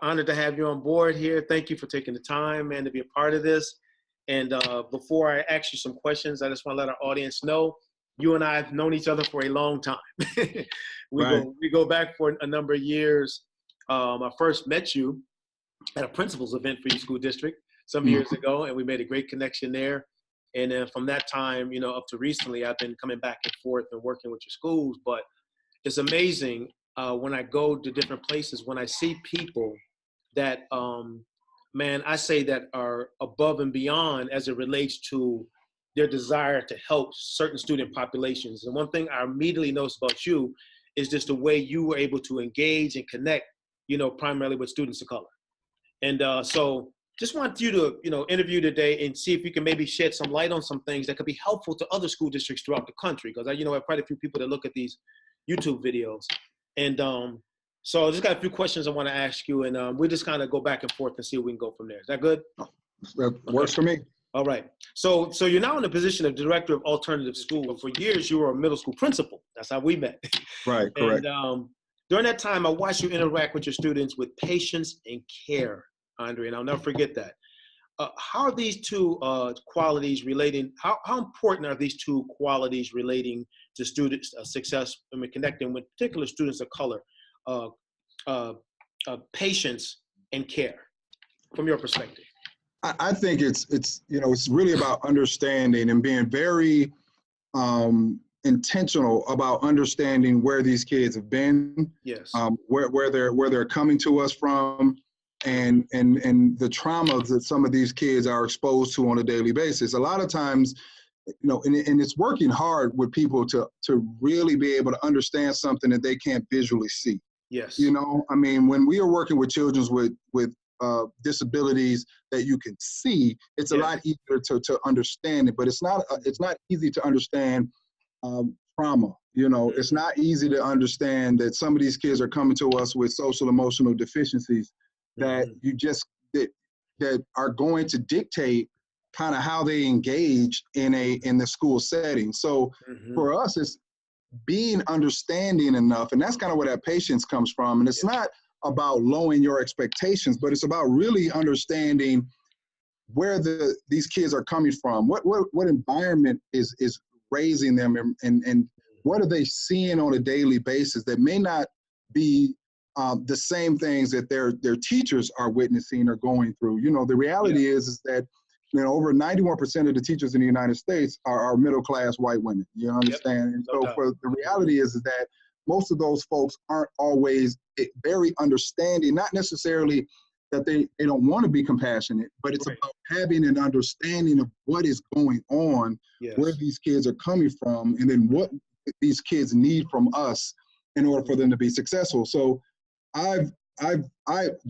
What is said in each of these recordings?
honored to have you on board here. Thank you for taking the time, man, to be a part of this. And before I ask you some questions, I just want to let our audience know you and I have known each other for a long time. we go back for a number of years. I first met you at a principal's event for your school district some years ago, and we made a great connection there. And then from that time, up to recently, I've been coming back and forth and working with your schools. But it's amazing when I go to different places, when I see people that, man, I say that are above and beyond as it relates to their desire to help certain student populations. And one thing I immediately noticed about you is just the way you were able to engage and connect, primarily with students of color. And so just want you to, interview today and see if you can maybe shed some light on some things that could be helpful to other school districts throughout the country. Because I have quite a few people that look at these YouTube videos. And so I just got a few questions I want to ask you, and we just kind of go back and forth and see if we can go from there. Is that good? That works for me. All right. So you're now in the position of director of alternative school. For years, you were a middle school principal. That's how we met. Right, correct. And during that time, I watched you interact with your students with patience and care, Andre, and I'll never forget that. How are these two qualities relating? How important are these two qualities relating to students' success and connecting with particular students of color? Patience and care, from your perspective. I think it's really about understanding and being very intentional about understanding where these kids have been, yes, where they're coming to us from, and the trauma that some of these kids are exposed to on a daily basis. A lot of times, and it's working hard with people to really be able to understand something that they can't visually see. Yes. When we are working with children with disabilities that you can see, it's a lot easier to understand it, but it's not easy to understand trauma. It's not easy to understand that some of these kids are coming to us with social emotional deficiencies that that are going to dictate kind of how they engage in the school setting. So for us, it's being understanding enough, and that's kind of where that patience comes from. And it's not about lowering your expectations, but it's about really understanding where these kids are coming from, what environment is raising them, and what are they seeing on a daily basis that may not be the same things that their teachers are witnessing or going through. The reality is that over 91% of the teachers in the United States are middle-class white women. You understand? And so for the reality is that most of those folks aren't always very understanding, not necessarily that they don't want to be compassionate, but it's about having an understanding of what is going on, where these kids are coming from, and then what these kids need from us in order for them to be successful. So I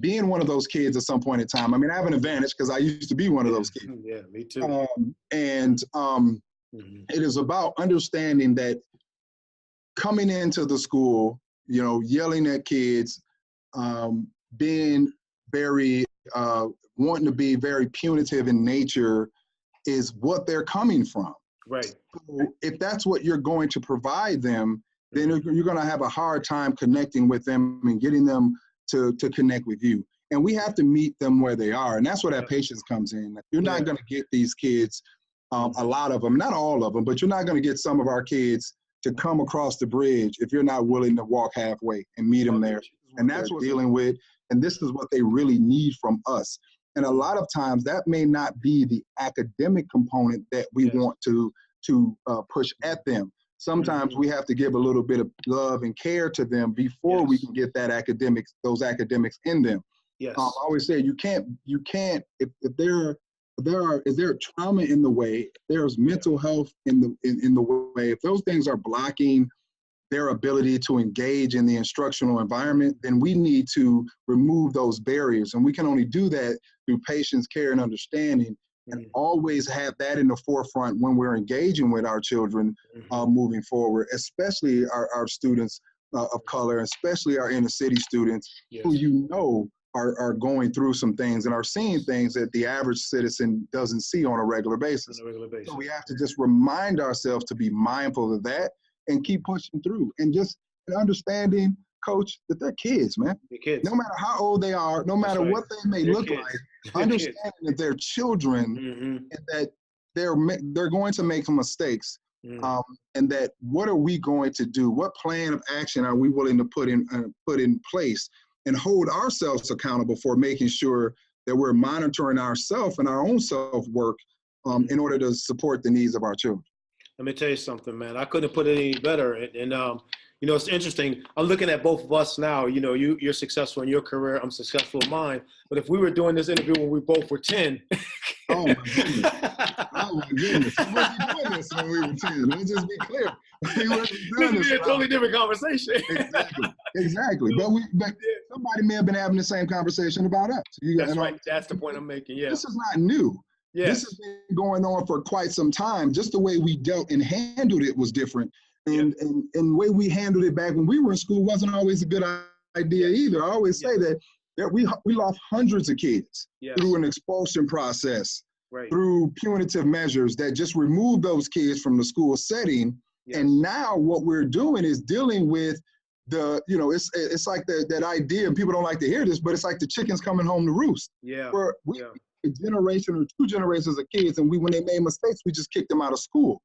being one of those kids at some point in time, I have an advantage because I used to be one of those kids. Yeah, me too. It is about understanding that coming into the school, yelling at kids, being very, wanting to be very punitive in nature is what they're coming from. Right. So if that's what you're going to provide them, then you're going to have a hard time connecting with them and getting them to connect with you. And we have to meet them where they are. And that's where that patience comes in. You're not going to get these kids, a lot of them, not all of them, but you're not going to get some of our kids to come across the bridge if you're not willing to walk halfway and meet them there. And that's what we're dealing with. And this is what they really need from us. And a lot of times that may not be the academic component that we want to push at them. Sometimes we have to give a little bit of love and care to them before we can get those academics in them. Yes. I always say you can't if there is trauma in the way, if there's mental health in the way, if those things are blocking their ability to engage in the instructional environment, then we need to remove those barriers. And we can only do that through patience, care, and understanding, and always have that in the forefront when we're engaging with our children moving forward, especially our students of color, especially our inner city students who are going through some things and are seeing things that the average citizen doesn't see on a regular basis. So we have to just remind ourselves to be mindful of that and keep pushing through, and just understanding Coach, that they're kids, man. They're kids. No matter how old they are, no matter right. what they may They're look kids. like, They're understanding kids. that they're children and that they're going to make some mistakes. And that what are we going to do? What plan of action are we willing to put in place and hold ourselves accountable for making sure that we're monitoring ourselves and our own self-work in order to support the needs of our children. Let me tell you something, man. I couldn't put it any better. And you know, it's interesting. I'm looking at both of us now. You know, you're successful in your career. I'm successful in mine. But if we were doing this interview when we both were 10. Oh, my goodness. Oh, my goodness. We wasn't doing this when we were 10. Let's just be clear. We wasn't doing this would be a totally different conversation. Exactly. But somebody may have been having the same conversation about us. That's right. That's the point I'm making. Yeah. This is not new. Yes. This has been going on for quite some time. Just the way we dealt and handled it was different. And the way we handled it back when we were in school wasn't always a good idea either. I always say that we lost hundreds of kids through an expulsion process, through punitive measures that just removed those kids from the school setting. And now what we're doing is dealing with it's like that idea, and people don't like to hear this, but it's like the chickens coming home to roost. Where a generation or two generations of kids, and when they made mistakes, we just kicked them out of school.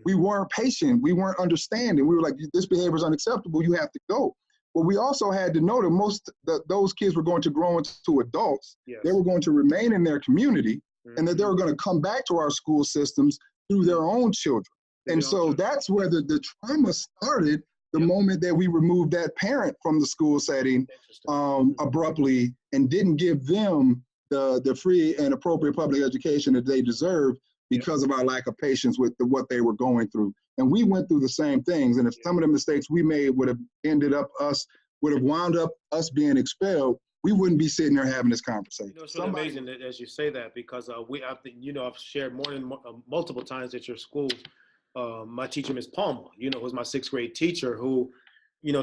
We weren't patient. We weren't understanding. We were like, this behavior is unacceptable. You have to go. But we also had to know that those kids were going to grow into adults. They were going to remain in their community, and that they were going to come back to our school systems through their own children. And so that's where the trauma started the moment that we removed that parent from the school setting abruptly and didn't give them the free and appropriate public education that they deserved because of our lack of patience with what they were going through. And we went through the same things. And if some of the mistakes we made would have wound up us being expelled, we wouldn't be sitting there having this conversation. You know, it's really amazing that, as you say that, because I've shared multiple times at your schools. My teacher, Ms. Palmer, was my 6th grade teacher who,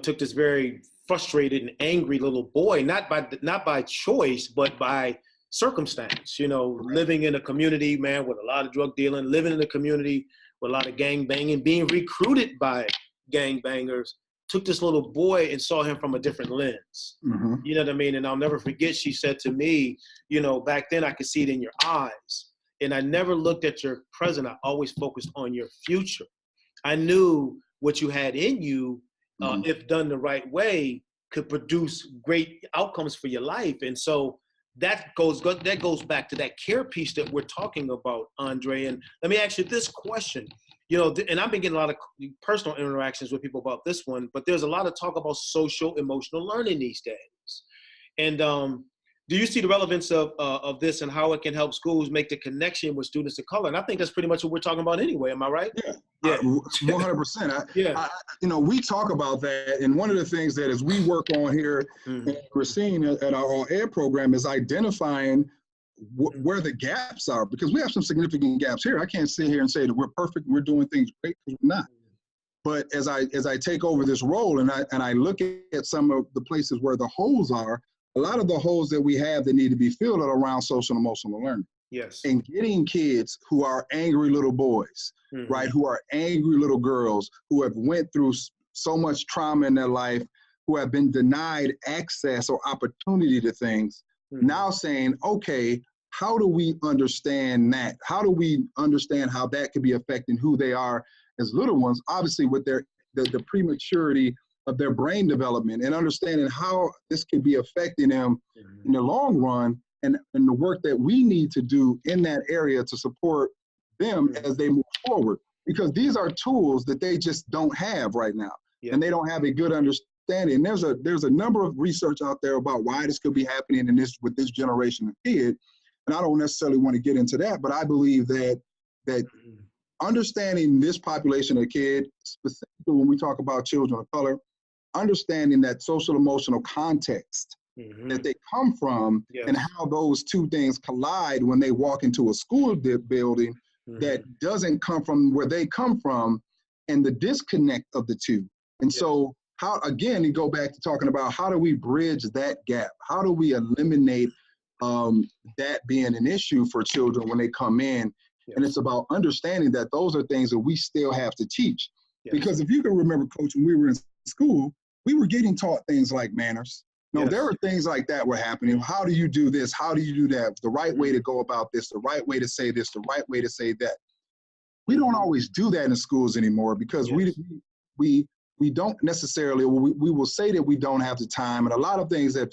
took this very frustrated and angry little boy, not by choice, but by circumstance, living in a community, man, with a lot of drug dealing, living in a community with a lot of gang banging, being recruited by gang bangers, took this little boy and saw him from a different lens. You know what I mean? And I'll never forget, she said to me, back then I could see it in your eyes. And I never looked at your present. I always focused on your future. I knew what you had in you, if done the right way, could produce great outcomes for your life. And so that goes back to that care piece that we're talking about, Andre. And let me ask you this question. And I've been getting a lot of personal interactions with people about this one, but there's a lot of talk about social emotional learning these days. And do you see the relevance of this and how it can help schools make the connection with students of color? And I think that's pretty much what we're talking about anyway. Am I right? Yeah, 100%. We talk about that. And one of the things that as we work on here at Racine at our ed program is identifying where the gaps are, because we have some significant gaps here. I can't sit here and say that we're perfect, we're doing things great, because we're not. But as I take over this role and I look at some of the places where the holes are, a lot of the holes that we have that need to be filled are around social and emotional learning. Yes. And getting kids who are angry little boys, right, who are angry little girls, who have went through so much trauma in their life, who have been denied access or opportunity to things, now saying, okay, how do we understand that? How do we understand how that could be affecting who they are as little ones, obviously with the prematurity of their brain development, and understanding how this could be affecting them in the long run, and the work that we need to do in that area to support them as they move forward. Because these are tools that they just don't have right now, and they don't have a good understanding. There's a number of research out there about why this could be happening with this generation of kid, and I don't necessarily want to get into that, but I believe that understanding this population of kid, specifically when we talk about children of color, understanding that social emotional context that they come from, and how those two things collide when they walk into a school building that doesn't come from where they come from, and the disconnect of the two. And so how, again, you go back to talking about how do we bridge that gap? How do we eliminate that being an issue for children when they come in? And it's about understanding that those are things that we still have to teach. Because if you can remember, Coach, when we were in school, we were getting taught things like manners. No, Yes. there were things like that were happening. How do you do this? How do you do that? The right way to go about this, the right way to say this, the right way to say that. We don't always do that in schools anymore because Yes. we don't necessarily, we will say that we don't have the time, and a lot of things have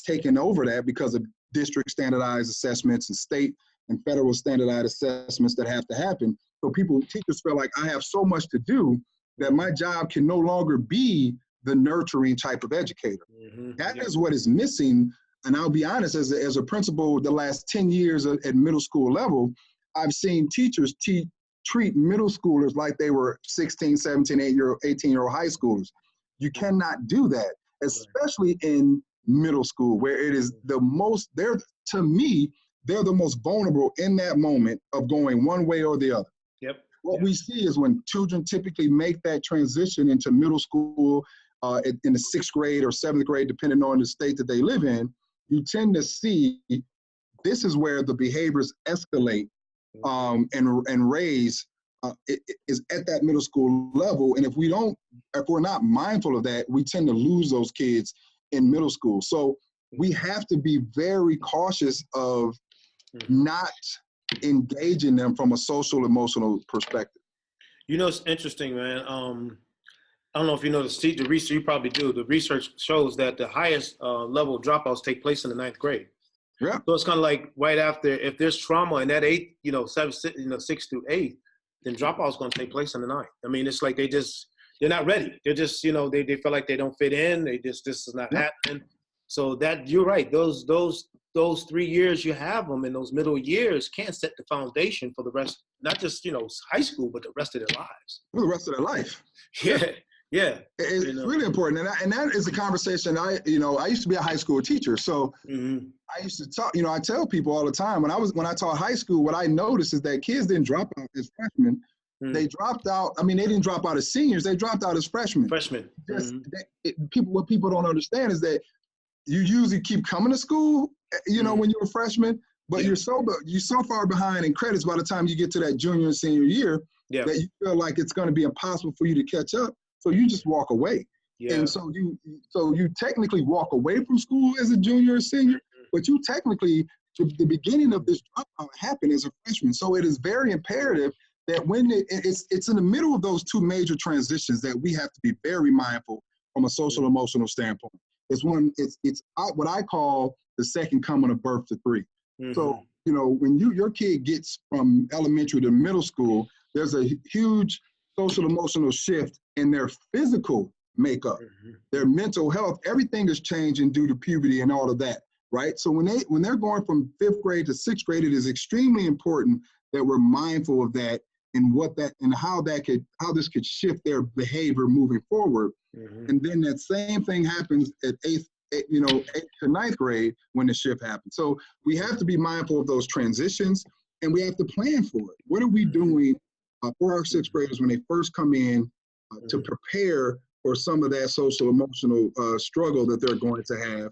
taken over that because of district standardized assessments and state and federal standardized assessments that have to happen. So teachers feel like I have so much to do that my job can no longer be the nurturing type of educator. That is what is missing. And I'll be honest, as a principal, the last 10 years at middle school level, I've seen teachers treat middle schoolers like they were 16, 17, 18-year-old high schoolers. You cannot do that, especially in middle school, where it is the most, to me, they're the most vulnerable in that moment of going one way or the other. Yep. What we see is when children typically make that transition into middle school, in the 6th grade or 7th grade, depending on the state that they live in, you tend to see this is where the behaviors escalate and raise is at that middle school level. And if we're not mindful of that, we tend to lose those kids in middle school. So we have to be very cautious of not engaging them from a social emotional perspective. You know, it's interesting, man. I don't know if you know the research, you probably do. The research shows that the highest level of dropouts take place in the 9th grade. Yeah. So it's kind of like right after, if there's trauma in that 6th through 8th, then dropout's going to take place in the 9th. I mean, it's like they're not ready. They're just, they feel like they don't fit in. This is not happening. So that, you're right. Those 3 years you have them in those middle years can set the foundation for the rest, not just, high school, but the rest of their lives. For the rest of their life. Yeah. It's really important. And that is a conversation I used to be a high school teacher. So I used to talk, I tell people all the time, when I taught high school, what I noticed is that kids didn't drop out as freshmen. They dropped out. I mean, they didn't drop out as seniors. They dropped out as freshmen. What people don't understand is that you usually keep coming to school, when you're a freshman, but you're so far behind in credits by the time you get to that junior and senior year that you feel like it's going to be impossible for you to catch up. So you just walk away. And so you technically walk away from school as a junior or senior, but you technically, the beginning of this dropout happened as a freshman. So it is very imperative that when it's in the middle of those two major transitions that we have to be very mindful from a social emotional standpoint. It's what I call the second coming of birth to 3. So, when your kid gets from elementary to middle school, there's a huge social emotional shift in their physical makeup, their mental health. Everything is changing due to puberty and all of that, right? So when they're going from 5th grade to 6th grade, it is extremely important that we're mindful of that and how this could shift their behavior moving forward. And then that same thing happens at 8th to 9th grade when the shift happens. So we have to be mindful of those transitions, and we have to plan for it. What are we doing for our 6th graders when they first come in to prepare for some of that social emotional struggle that they're going to have?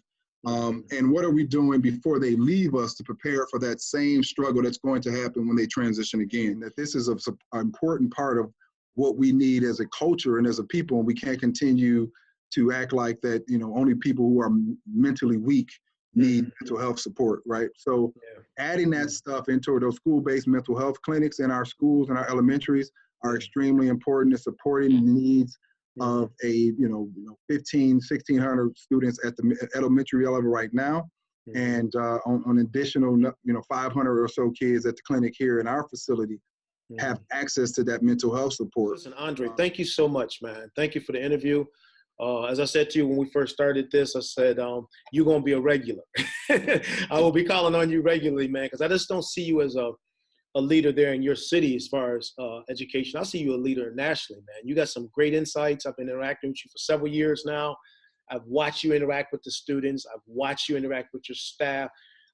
And what are we doing before they leave us to prepare for that same struggle that's going to happen when they transition again? That this is an important part of what we need as a culture and as a people, and we can't continue to act like that, only people who are mentally weak need mental health support, right? So adding that stuff into those school-based mental health clinics in our schools and our elementaries are extremely important in supporting the needs of 1,600 students at the elementary level right now, and on additional 500 or so kids at the clinic here in our facility have access to that mental health support. Listen, Andre, thank you so much, man. Thank you for the interview. As I said to you when we first started this, I said, you're going to be a regular. I will be calling on you regularly, man, because I just don't see you as a leader there in your city as far as education. I see you a leader nationally, man. You got some great insights. I've been interacting with you for several years now. I've watched you interact with the students. I've watched you interact with your staff.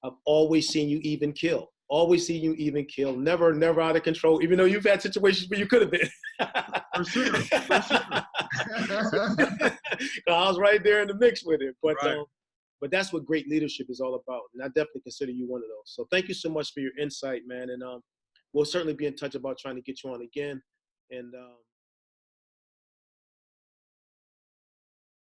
I've always seen you even kill. Always seen you even kill. Never out of control, even though you've had situations where you could have been. For sure. I was right there in the mix with it. But that's what great leadership is all about. And I definitely consider you one of those. So thank you so much for your insight, man. And we'll certainly be in touch about trying to get you on again. And